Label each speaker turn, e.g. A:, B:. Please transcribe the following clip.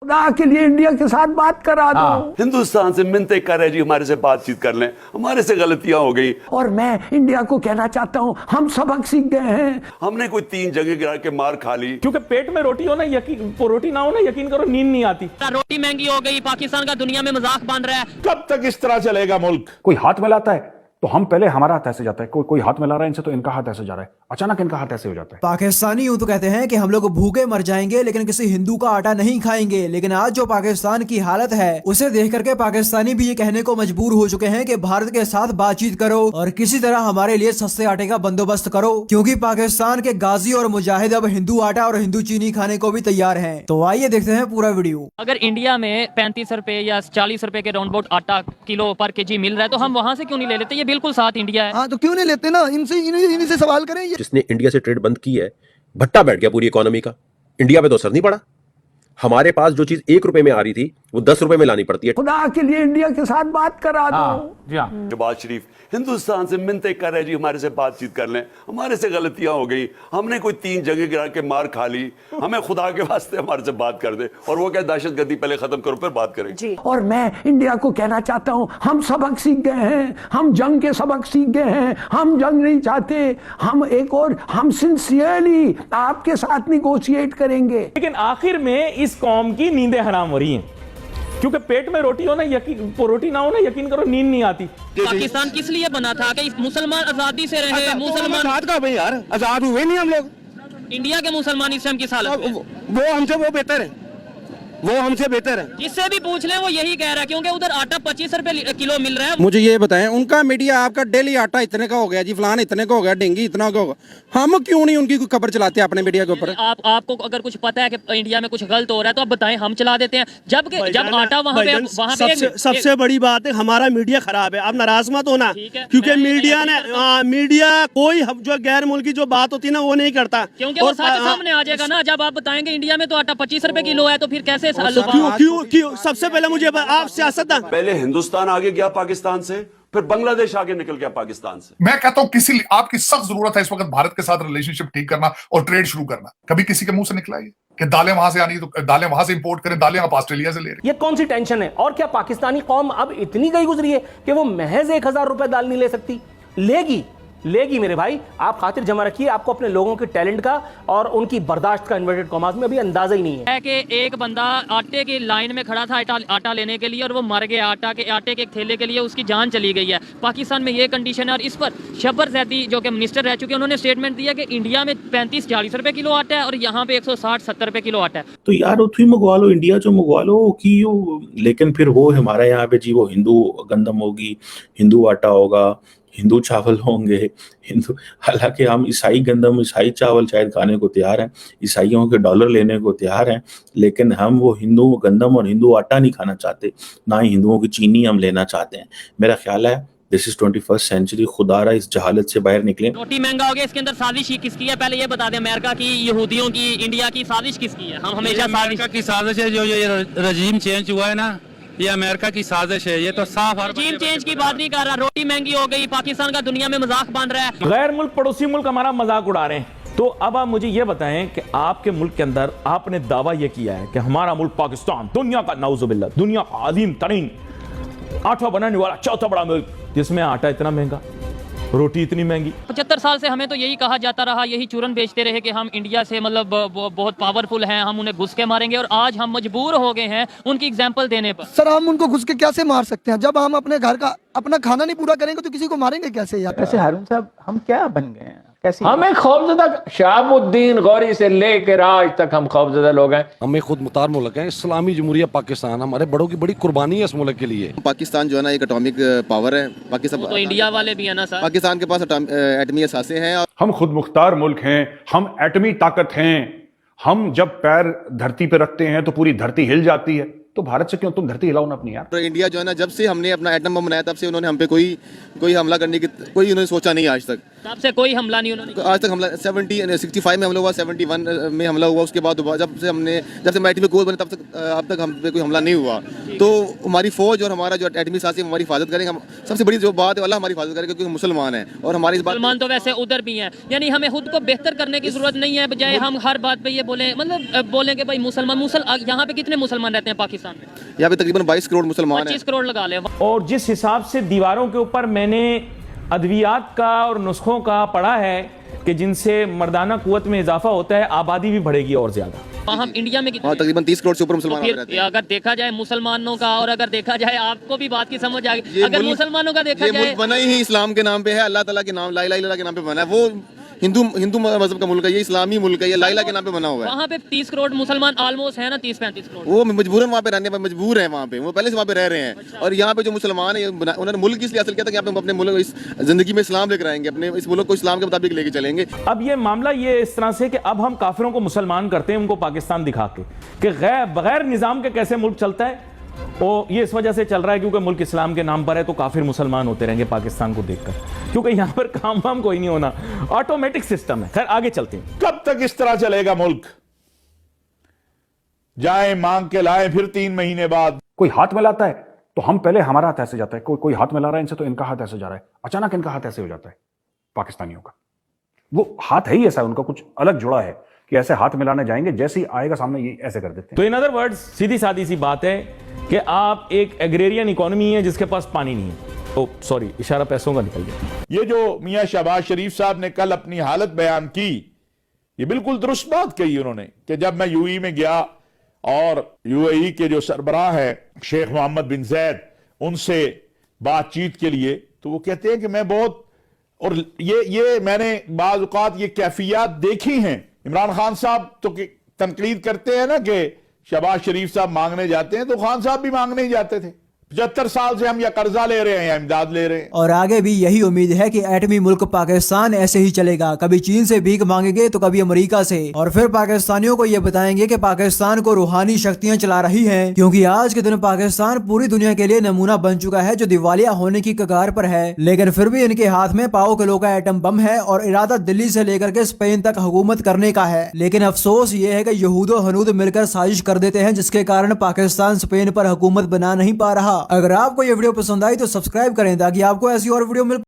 A: खुदा के लिए इंडिया के साथ बात करा दो।
B: हिंदुस्तान से मिन्नतें कर रहे जी, हमारे से बातचीत कर लें, हमारे से गलतियां हो गई।
A: और मैं इंडिया को कहना चाहता हूँ, हम सबक सीख गए हैं।
B: हमने कोई 3 जगह गिरा के मार खा ली।
C: क्योंकि पेट में रोटी हो ना, रोटी ना हो ना, यकीन करो नींद नहीं आती।
D: रोटी महंगी हो गई, पाकिस्तान का दुनिया में मजाक बन रहा है।
E: कब तक इस तरह चलेगा मुल्क?
F: कोई हाथ मिलाता है तो हम पहले हमारा हाथ ऐसे जाता है, कोई हाथ मिला रहा है इनसे तो इनका हाथ ऐसे जा रहा है, अचानक इनका हाथ ऐसे हो जाता है।
G: पाकिस्तानी यूं तो कहते हैं कि हम लोग भूखे मर जाएंगे लेकिन किसी हिंदू का आटा नहीं खाएंगे, लेकिन आज जो पाकिस्तान की हालत है उसे देख करके पाकिस्तानी भी ये कहने को मजबूर हो चुके हैं कि भारत के साथ बातचीत करो और किसी तरह हमारे लिए सस्ते आटे का बंदोबस्त करो, क्योंकि पाकिस्तान के गाजी और मुजाहिद अब हिंदू आटा और हिंदू चीनी खाने को भी तैयार है। तो आइए देखते हैं पूरा वीडियो।
D: अगर इंडिया में 35 रुपए या 40 रुपए के राउंड अबाउट आटा किलो पर केजी मिल रहा है तो हम वहाँ से क्यों नहीं ले लेते? ये बिल्कुल साथ इंडिया है।
H: हाँ तो क्यों नहीं लेते ना, इन्हीं से सवाल करें।
I: जिसने इंडिया से ट्रेड बंद की है, भट्टा बैठ गया पूरी इकोनॉमी का। इंडिया पे तो असर नहीं पड़ा। हमारे पास जो चीज 1 रुपए में आ रही थी वो 10 रुपए में लानी पड़ती है।
A: खुदा के लिए इंडिया के साथ बात करा दो।
B: शहबाज शरीफ हिंदुस्तान से मिन्नतें कर रहे जी, हमारे से बातचीत कर लें, हमारे से गलतियां हो गई। हमने कोई 3 जगह गिरा के मार खा ली, हमें खुदा के वास्ते हमारे से बात कर दे। और वो क्या, दहशतगर्दी पहले खत्म करो फिर बात करेंगे।
A: और मैं इंडिया को कहना चाहता हूँ, हम सबक सीख गए हैं, हम जंग के सबक सीख गए हैं, हम जंग नहीं चाहते। हम सिंसियरली आपके साथ निगोशिएट करेंगे।
C: लेकिन आखिर में इस कौम की नींदें हराम हो रही हैं, क्योंकि पेट में रोटी हो ना, रोटी ना हो ना, यकीन करो नींद नहीं आती।
D: पाकिस्तान किस लिए बना था कि मुसलमान आजादी से रहे? मुसलमान
H: यार आजाद हुए नहीं हम लोग।
D: इंडिया के मुसलमान इस टाइम की हालत में
H: वो हमसे बेहतर है, वो हमसे बेहतर है।
D: जिससे भी पूछ लें वो यही कह रहा है, क्योंकि उधर आटा 25 रुपए किलो मिल रहा है।
J: मुझे ये बताएं, उनका मीडिया आपका डेली आटा इतने का हो गया जी, फलान इतने का हो गया, डेंगी इतना का होगा, हम क्यों नहीं उनकी कोई खबर चलाते अपने मीडिया के ऊपर?
D: आपको अगर कुछ पता है कि इंडिया में कुछ गलत हो रहा है तो आप बताएं, हम चला देते हैं। जब आटा वहाँ पे
H: सबसे बड़ी बात है हमारा मीडिया खराब है। आप नाराज मत होना, क्योंकि मीडिया कोई जो गैर मुल्की जो बात होती है ना वो नहीं करता,
D: क्योंकि वो सच सामने आ जाएगा ना। जब आप बताएंगे इंडिया में तो आटा 25 रुपए किलो है तो फिर कैसे?
H: क्यों? सबसे पहले मुझे आप सियासतदान,
B: पहले हिंदुस्तान आगे गया पाकिस्तान से, फिर बांग्लादेश आगे निकल गया पाकिस्तान से।
E: मैं कहता हूं आपकी सख्त जरूरत है इस वक्त भारत के साथ रिलेशनशिप ठीक करना और ट्रेड शुरू करना। कभी किसी के मुंह से निकला ये कि दालें वहां से आनी तो दालें वहां से इंपोर्ट करें, दालें आप ऑस्ट्रेलिया से ले रहे?
K: ये कौन सी टेंशन है? और क्या पाकिस्तानी कौम अब इतनी गई गुजरी है कि वो महज 1000 रुपए दाल नहीं ले सकती? लेगी मेरे भाई। आप खातिर जमा रखिए, आपको अपने लोगों के टैलेंट का और उनकी बर्दाश्त का इन्वर्टेड कॉमास में अभी अंदाजा ही नहीं है।
D: कि एक बंदा आटे की लाइन में खड़ा था आटा लेने के लिए और वो मर गया आटे के एक थैले के लिए, उसकी जान चली गई है। पाकिस्तान में ये कंडीशन है। और इस पर शब्बर जैदी जो कि मिनिस्टर रह चुके हैं, उन्होंने स्टेटमेंट दिया कि इंडिया में 35-40 रुपए किलो आटा है और यहाँ पे 160-70 रुपए किलो आटा है।
L: तो यार उथी मंगवा लो, इंडिया जो मंगवा लो कि लेकिन फिर वो हमारे यहाँ पे जी वो हिंदू गंदम होगी, हिंदू आटा होगा, हिंदू चावल होंगे, हिंदू। हालांकि हम ईसाई गंदम ईसाई चावल शायद खाने को तैयार हैं, ईसाइयों के डॉलर लेने को तैयार हैं, लेकिन हम वो हिंदू गंदम और हिंदू आटा नहीं खाना चाहते, ना ही हिंदुओं की चीनी हम लेना चाहते हैं। मेरा ख्याल है दिस इज 21st सेंचुरी। खुदारा इस जहालत से बाहर निकले।
D: रोटी महंगा हो गया, इसके अंदर साजिश किसकी है? पहले ये बता दें, अमेरिका की, यहूदियों की, इंडिया की साजिश किसकी है? हम हमेशा
M: अमेरिका की साजिश है। जो ये रजीम चेंज हुआ है ना, ये अमेरिका की साजिश है। ये तो साफ
D: रजीम चेंज की बात नहीं कर रहा। रोटी महंगी हो गई, पाकिस्तान का दुनिया में मजाक बन रहा है।
C: गैर मुल्क, पड़ोसी मुल्क हमारा मजाक उड़ा रहे हैं। तो अब आप मुझे ये बताएं कि आपके मुल्क के अंदर आपने दावा यह किया है कि हमारा मुल्क पाकिस्तान दुनिया का नाउजुबिल्लाह, दुनिया का अजीम तरीन आटा बनाने वाला चौथा बड़ा मुल्क, जिसमें आटा इतना महंगा, रोटी इतनी महंगी।
D: 75 साल से हमें तो यही कहा जाता रहा, यही चूरन बेचते रहे कि हम इंडिया से मतलब बहुत पावरफुल हैं, हम उन्हें घुस के मारेंगे। और आज हम मजबूर हो गए हैं उनकी एग्जांपल देने पर।
H: सर हम उनको घुस के कैसे मार सकते हैं? जब हम अपने घर का अपना खाना नहीं पूरा करेंगे तो किसी को मारेंगे कैसे यार?
N: वैसे हारून साहब हम क्या बन गए हैं? कैसी
O: हमें खौफजदा शहाबुद्दीन गौरी से लेकर आज तक हम खौफजदा लोग हैं।
P: हमें खुद मुख्तार मुल्क है, इस्लामी जमहूरिया पाकिस्तान, हमारे बड़ों की बड़ी कुर्बानी है इस मुल्क के लिए।
Q: पाकिस्तान जो है ना एक एटॉमिक पावर है। पाकिस्तान
D: तो इंडिया वाले भी है ना सर,
Q: पाकिस्तान के पास एटमी असासे हैं।
F: हम खुद मुख्तार मुल्क हैं, हम एटमी ताकत हैं। हम जब पैर धरती पे रखते हैं तो पूरी धरती हिल जाती है। तो भारत से क्यों तुम धरती हिलाओ ना अपनी यार।
Q: तो इंडिया जो है ना, जब से हमने अपना एटम बम बनाया तब से उन्होंने हम पे कोई हमला करने की कोई उन्होंने सोचा नहीं आज तक।
D: तब से कोई हमला नहीं उन्होंने
Q: आज तक हमला 65 में हमला हुआ, 71 में हमला हुआ, उसके बाद जब से हम एटमी कोर बने तब तक अब तक हम पे कोई हमला नहीं हुआ। तो हमारी फौज और हमारा जो एटमी साथी हमारी हिफाजत करेंगे। सबसे बड़ी जो बात है अल्लाह हमारी हिफाजत करेगा, क्योंकि मुसलमान है और हमारी इस बात
D: मुसलमान तो वैसे उधर भी हैं, यानी हमें खुद को बेहतर करने की जरूरत नहीं है, बजाय हम हर बात पे ये बोले, मतलब बोलें कि भाई मुसलमान यहाँ पे कितने मुसलमान रहते हैं पाकिस्तान में?
Q: यहाँ पे तकरीबन 22 करोड़ मुसलमान हैं।
D: 25 करोड़ लगा ले।
C: और जिस हिसाब से दीवारों के ऊपर मैंने अद्वियात का और नुस्खों का पढ़ा है कि जिनसे मर्दाना कुव्वत में इजाफा होता है, आबादी भी बढ़ेगी और ज्यादा।
D: हम इंडिया में कितने?
Q: तकरीबन 30 करोड़ से ऊपर मुसलमान
D: तो
Q: रहते हैं।
D: अगर देखा जाए मुसलमानों का, और अगर देखा जाए, आपको भी बात की समझ आ गई, अगर मुसलमानों का देखा जाए,
Q: मुल्क बना ही इस्लाम के नाम पे है, अल्लाह ताला के नाम ला इलाहा इल्लल्लाह के नाम पे बना है। वो हिंदू मजहब का मुल्क है, ये इस्लामी मुल्क है, ये ला इलाहा के नाम पे बना हुआ है।
D: वहाँ पे 30 करोड़ मुसलमान ऑलमोस्ट है ना, 30-35 करोड़।
Q: वो मजबूरन वहाँ पे रहने पर मजबूर है, वहाँ पे वो पहले से वहाँ पे रह रहे हैं। अच्छा। और यहाँ पे जो मुसलमान है उन्होंने मुल्क इसलिए हासिल किया था कि आप अपने मुल्क इस जिंदगी में इस्लाम लेकर आएंगे, अपने इस मुल्क को इस्लाम के मुताबिक लेके चलेंगे।
C: अब ये मामला ये इस तरह से कि अब हम काफिरों को मुसलमान करते हैं, उनको पाकिस्तान दिखा के कि बगैर निजाम के कैसे मुल्क चलता है। और ये इस वजह से चल रहा है क्योंकि मुल्क इस्लाम के नाम पर है, तो काफिर मुसलमान होते रहेंगे पाकिस्तान को देखकर, क्योंकि यहां पर काम वाम कोई नहीं होना, ऑटोमेटिक सिस्टम है। खैर आगे चलते हैं।
R: कब तक इस तरह चलेगा मुल्क? जाए मांग के लाए, फिर 3 महीने बाद
F: कोई हाथ मिलाता है तो हम पहले हमारा हाथ ऐसे जाता है, कोई हाथ मिला रहा है इनसे तो इनका हाथ ऐसे जा रहा है, अचानक इनका हाथ ऐसे हो जाता है पाकिस्तानियों का। वो हाथ है ही ऐसा, उनका कुछ अलग जुड़ा है कि ऐसे हाथ मिलाने जाएंगे, जैसे ही आएगा सामने ये ऐसे कर देते हैं।
C: तो इन अदर वर्ड्स सीधी सादी सी बात है कि आप एक एग्रेरियन इकोनॉमी है जिसके पास पानी नहीं है। ओ सॉरी, इशारा पैसों का निकल गया।
R: ये जो मियां शहबाज शरीफ साहब ने कल अपनी हालत बयान की, ये बिल्कुल दुरुस्त बात कही उन्होंने कि जब मैं यूएई में गया और यूएई के जो सरबराह है शेख मोहम्मद बिन जैद, उनसे बातचीत के लिए, तो वो कहते हैं कि मैं बहुत, और ये मैंने बाज़ औक़ात ये कैफियत देखी हैं। इमरान खान साहब तो तनकीद करते हैं ना कि शहबाज शरीफ साहब मांगने जाते हैं, तो खान साहब भी मांगने ही जाते थे। 75 साल से हम या कर्जा ले रहे हैं या इमदाद ले रहे हैं।
G: और आगे भी यही उम्मीद है कि एटमी मुल्क पाकिस्तान ऐसे ही चलेगा, कभी चीन से भीख मांगेंगे तो कभी अमेरिका से, और फिर पाकिस्तानियों को ये बताएंगे कि पाकिस्तान को रूहानी शक्तियां चला रही हैं, क्योंकि आज के दिन पाकिस्तान पूरी दुनिया के लिए नमूना बन चुका है जो दिवालिया होने की कगार पर है। लेकिन फिर भी इनके हाथ में पाओ किलो का एटम बम है और इरादा दिल्ली से लेकर के स्पेन तक हुकूमत करने का है। लेकिन अफसोस ये है कि यहूदो हनूद मिलकर साजिश कर देते हैं, जिसके कारण पाकिस्तान स्पेन पर हुकूमत बना नहीं पा रहा। अगर आपको ये वीडियो पसंद आई तो सब्सक्राइब करें ताकि आपको ऐसी और वीडियो मिल